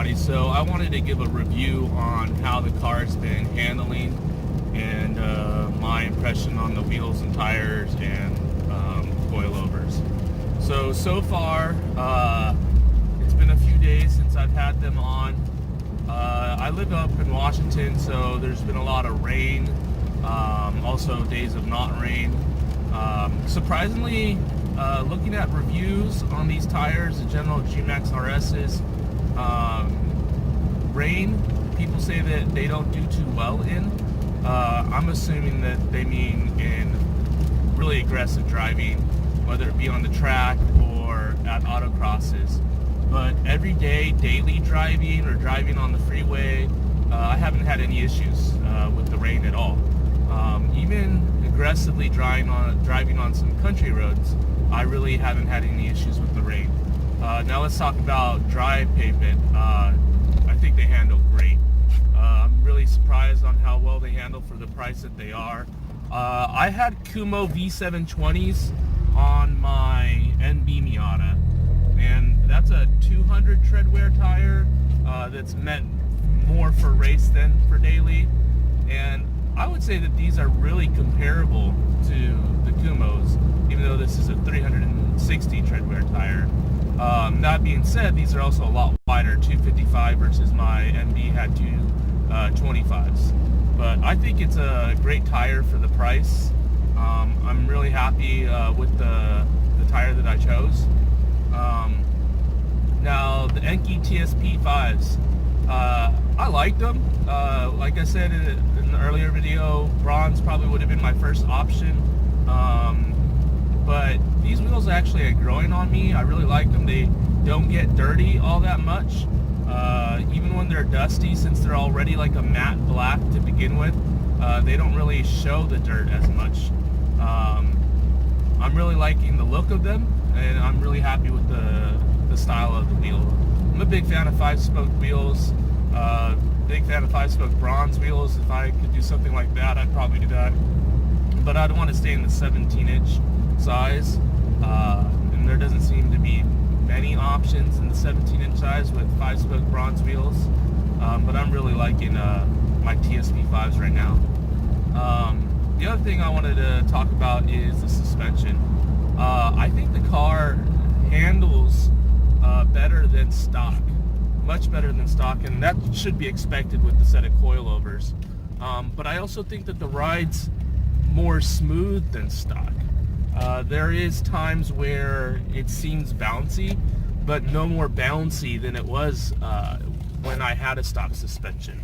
everybody. So I wanted to give a review on how the car's been handling and my impression on the wheels and tires and coilovers. So far, it's been a few days since I've had them on. I live up in Washington, so there's been a lot of rain, also days of not rain. Surprisingly, looking at reviews on these tires, the general gmax RS's, rain, people say that they don't do too well in. I'm assuming that they mean in really aggressive driving, whether it be on the track or at autocrosses. But everyday, daily driving or driving on the freeway, I haven't had any issues with the rain at all. Even aggressively driving on some country roads, I really haven't had any issues with the rain. Now let's talk about dry pavement. I think they handle great. I'm really surprised on how well they handle for the price that they are. I had Kumo V720s on my NB Miata, and that's a 200 tread wear tire that's meant more for race than for daily. And I would say that these are really comparable to the Kumos, even though this is a 360 tread wear tire. That being said, these are also a lot wider, 255 versus my NB had 225s. But I think it's a great tire for the price. I'm really happy with the tire that I chose. Now the Enki TSP 5s, I liked them. Like I said in the earlier video, bronze probably would have been my first option. But these wheels actually are growing on me. I really like them. They don't get dirty all that much. Even when they're dusty, since they're already like a matte black to begin with, they don't really show the dirt as much. I'm really liking the look of them, and I'm really happy with the style of the wheel. I'm a big fan of 5-spoke wheels, big fan of 5-spoke bronze wheels. If I could do something like that, I'd probably do that. But I'd want to stay in the 17-inch size, and there doesn't seem to be many options in the 17-inch size with 5-spoke bronze wheels. But I'm really liking my TSP 5s right now. The other thing I wanted to talk about is the suspension. I think the car handles better than stock, much better than stock, and that should be expected with the set of coilovers. But I also think that the ride's more smooth than stock. There is times where it seems bouncy, but no more bouncy than it was when I had a stock suspension.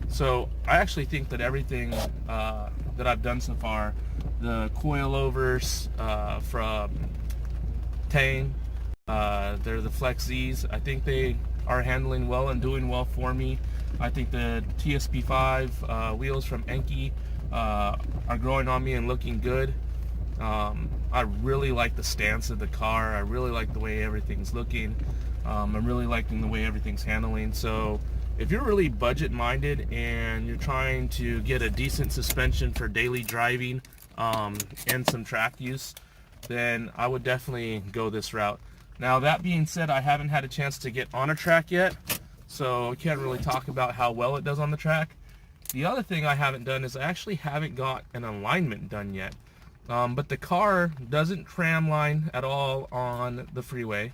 So I actually think that everything that I've done so far, the coilovers from Tein, they're the Flex Z's, I think they are handling well and doing well for me. I think the TSP 5 wheels from Enki are growing on me and looking good. I really like the stance of the car. I really like the way everything's looking. I'm really liking the way everything's handling. So if you're really budget minded and you're trying to get a decent suspension for daily driving and some track use, then I would definitely go this route. Now that being said, I haven't had a chance to get on a track yet, so I can't really talk about how well it does on the track. The other thing I haven't done is I actually haven't got an alignment done yet. But the car doesn't tram line at all on the freeway.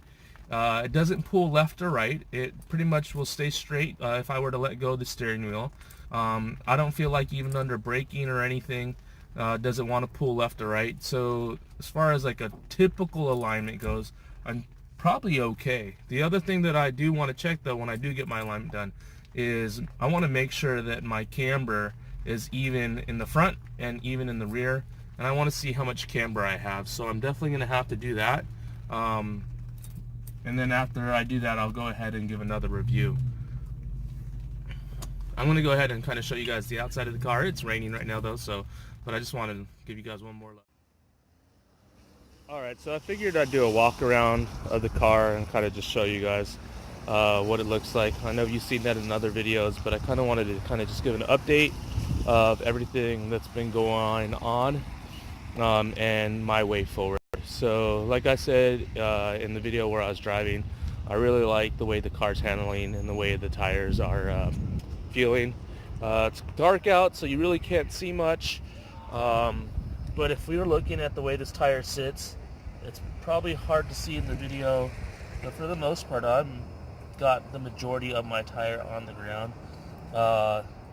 It doesn't pull left or right. It pretty much will stay straight if I were to let go of the steering wheel. I don't feel like even under braking or anything does it want to pull left or right. So as far as like a typical alignment goes, I'm probably okay. The other thing that I do want to check though when I do get my alignment done is I want to make sure that my camber is even in the front and even in the rear. And I want to see how much camber I have, so I'm definitely going to have to do that. And then after I do that, I'll go ahead and give another review. I'm going to go ahead and kind of show you guys the outside of the car. It's raining right now though, but I just wanted to give you guys one more look. Alright, so I figured I'd do a walk around of the car and kind of just show you guys what it looks like. I know you've seen that in other videos, but I kind of wanted to kind of just give an update of everything that's been going on. And my way forward. So like I said in the video where I was driving, I really like the way the car's handling and the way the tires are feeling. It's dark out, so you really can't see much. But if we were looking at the way this tire sits, it's probably hard to see in the video. But for the most part, I've got the majority of my tire on the ground.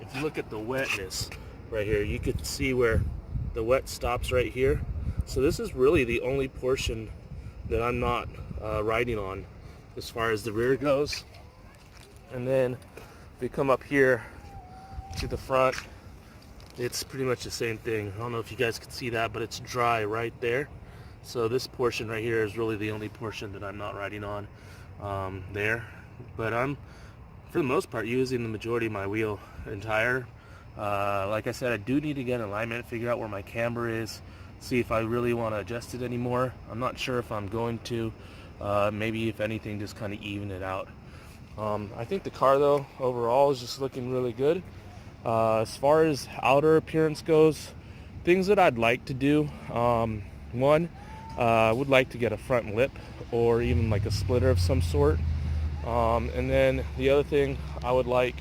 If you look at the wetness right here, you could see where the wet stops right here. So this is really the only portion that I'm not riding on as far as the rear goes. And then if we come up here to the front, it's pretty much the same thing. I don't know if you guys can see that, but it's dry right there. So this portion right here is really the only portion that I'm not riding on there. But I'm, for the most part, using the majority of my wheel and tire. Like I said, I do need to get an alignment, figure out where my camber is, see if I really want to adjust it anymore. I'm not sure if I'm going to. Maybe if anything, just kind of even it out. I think the car though overall is just looking really good. As far as outer appearance goes, things that I'd like to do, one, I would like to get a front lip or even like a splitter of some sort. And then the other thing I would like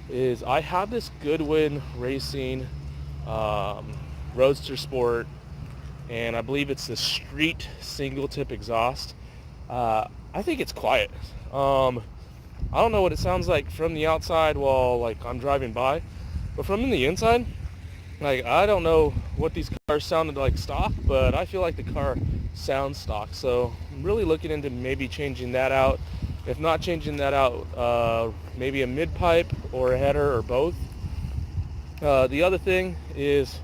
is I have this Goodwin Racing Roadster Sport, and I believe it's the street single tip exhaust. I think it's quiet. I don't know what it sounds like from the outside while like I'm driving by, but from the inside, like I don't know what these cars sounded like stock, but I feel like the car sounds stock. So I'm really looking into maybe changing that out. If not changing that out, maybe a mid pipe or a header or both. The other thing is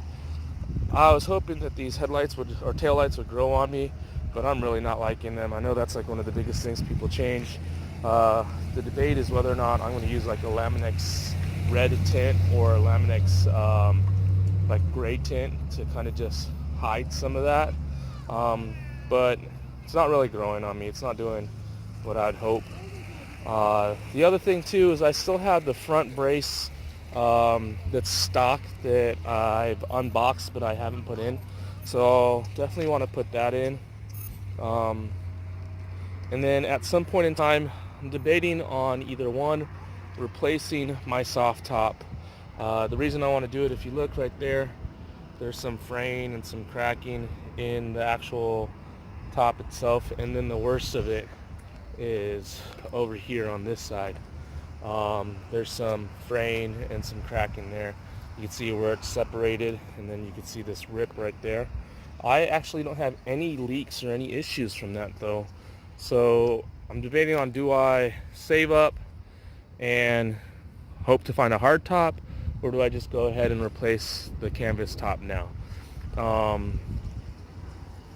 I was hoping that these headlights would, or tail lights would grow on me, but I'm really not liking them. I know that's like one of the biggest things people change. The debate is whether or not I'm going to use like a Laminx red tint or a Laminx like gray tint to kind of just hide some of that. But it's not really growing on me. It's not doing what I'd hope. The other thing too is I still have the front brace that's stock that I've unboxed but I haven't put in. So I'll definitely want to put that in. And then at some point in time, I'm debating on either one, replacing my soft top. The reason I want to do it, if you look right there, there's some fraying and some cracking in the actual top itself. And then the worst of it is over here on this side. There's some fraying and some cracking there. You can see where it's separated, and then you can see this rip right there. I actually don't have any leaks or any issues from that though. So I'm debating on, do I save up and hope to find a hard top, or do I just go ahead and replace the canvas top now?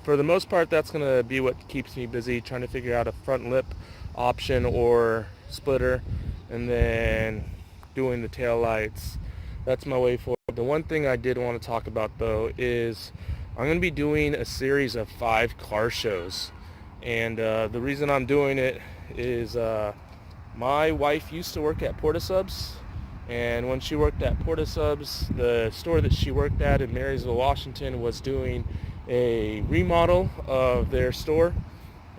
For the most part, that's going to be what keeps me busy, trying to figure out a front lip option or splitter, and then doing the tail lights. That's my way forward. The one thing I did want to talk about though is I'm going to be doing a series of 5 car shows. And the reason I'm doing it is my wife used to work at Porta Subs, and when she worked at Porta Subs, the store that she worked at in Marysville, Washington, was doing a remodel of their store,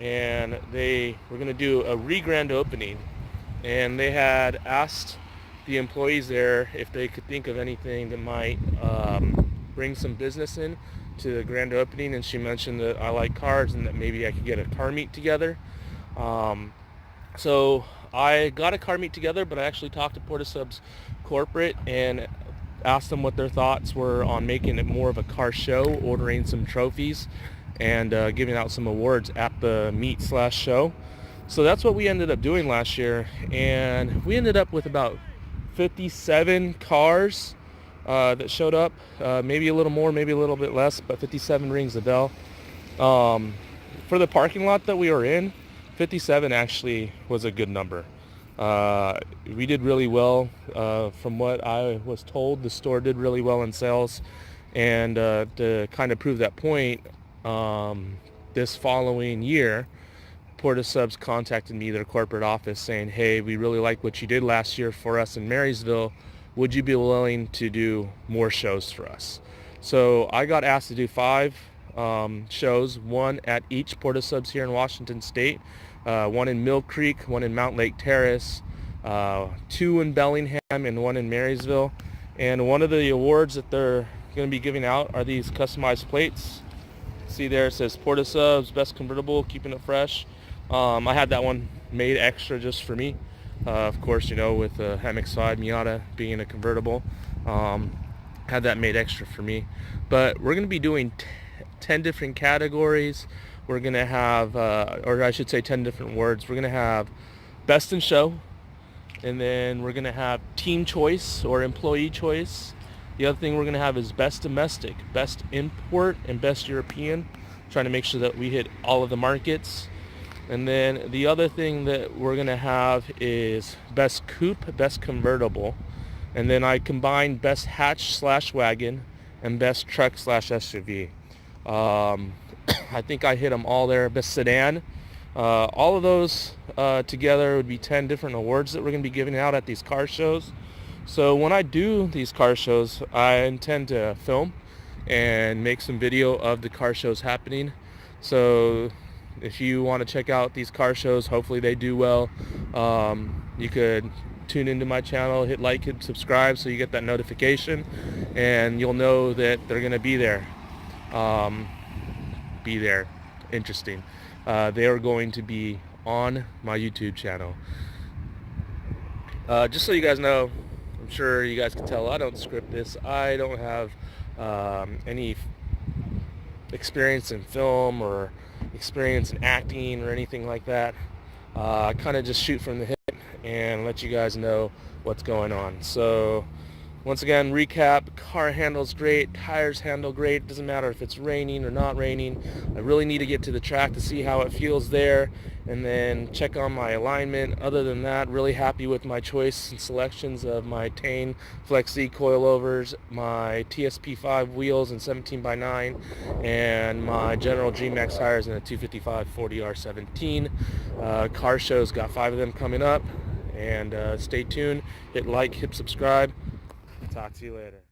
and they were going to do a re-grand opening, and they had asked the employees there if they could think of anything that might bring some business in to the grand opening, and she mentioned that I like cars and that maybe I could get a car meet together. So I got a car meet together, but I actually talked to Porta Subs corporate and asked them what their thoughts were on making it more of a car show, ordering some trophies and giving out some awards at the meet/show. So that's what we ended up doing last year, and we ended up with about 57 cars that showed up, maybe a little more, maybe a little bit less, but 57 rings the bell. For the parking lot that we were in, 57 actually was a good number. We did really well. From what I was told, the store did really well in sales, and to kind of prove that point, this following year, Porta Subs contacted me, their corporate office, saying, hey, we really like what you did last year for us in Marysville. Would you be willing to do more shows for us? So I got asked to do 5 shows, one at each Porta Subs here in Washington State. one in Mill Creek, one in Mountlake Terrace, 2 in Bellingham, and 1 in Marysville. And one of the awards that they're going to be giving out are these customized plates. See there, it says Porta Subs, Best Convertible, keeping it fresh. I had that one made extra just for me. Of course, you know, with the mx5 Miata being a convertible, had that made extra for me. But we're going to be doing 10 different categories. We're going to have, or I should say 10 different words. We're going to have Best in Show, and then we're going to have Team Choice or Employee Choice. The other thing we're going to have is Best Domestic, Best Import, and Best European. Trying to make sure that we hit all of the markets. And then the other thing that we're going to have is Best Coupe, Best Convertible. And then I combined Best Hatch/Wagon and Best Truck/SUV. I think I hit them all there. Best Sedan. All of those together would be 10 different awards that we're going to be giving out at these car shows. So when I do these car shows, I intend to film and make some video of the car shows happening. So if you want to check out these car shows, hopefully they do well, you could tune into my channel, hit like and subscribe so you get that notification, and you'll know that they're going to be there. Interesting. They are going to be on my YouTube channel. Just so you guys know, I'm sure you guys can tell I don't script this. I don't have any experience in film or experience in acting or anything like that. I kind of just shoot from the hip and let you guys know what's going on. So once again, recap: car handles great, tires handle great, doesn't matter if it's raining or not raining. I really need to get to the track to see how it feels there and then check on my alignment. Other than that, really happy with my choice and selections of my Tein Flex Z coilovers, my TSP5 wheels in 17x9, and my General gmax tires in a 255 40R17. Car shows, got 5 of them coming up, and stay tuned. Hit like, hit subscribe. Talk to you later.